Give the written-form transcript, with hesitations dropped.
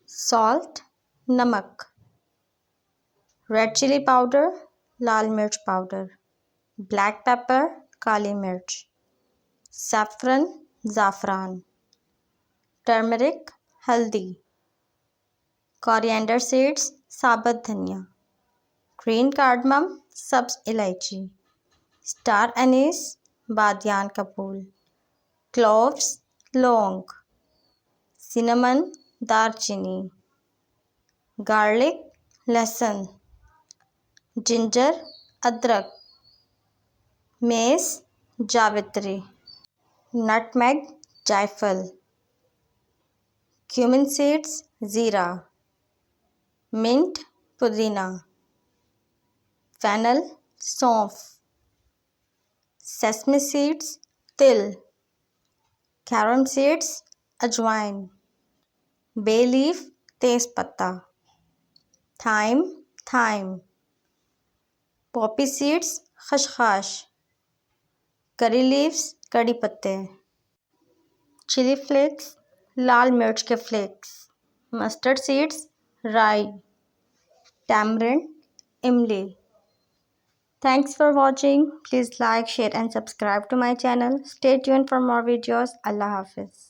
Salt नमक, red chilli powder लाल मिर्च powder, black pepper काली मिर्च, सैफरन ज़ाफ़रान, टर्मरिक हल्दी, कोरिएंडर सीड्स साबुत धनिया, ग्रीन कार्डमम सब्ज़ इलायची, स्टार एनीस बादियान का फूल, क्लोव्स लौंग, सिनेमन दारचीनी, गार्लिक लहसुन, जिंजर अदरक, मेस जावित्री, नटमेग जायफल, क्यूमिन सीड्स ज़ीरा, मिंट पुदीना, फेनल सौंफ, सेसमी सीड्स तिल, कैरम सीड्स अजवाइन, बे लीफ तेज़पत्ता, थाइम, पॉपी सीड्स खसखस, करी लीव्स कड़ी पत्ते, चिली फ्लेक्स लाल मिर्च के फ्लेक्स, मस्टर्ड सीड्स राई, टैमरिंड इमली। Thanks for watching. Please like, share and subscribe to my channel. Stay tuned for more videos. Allah Hafiz.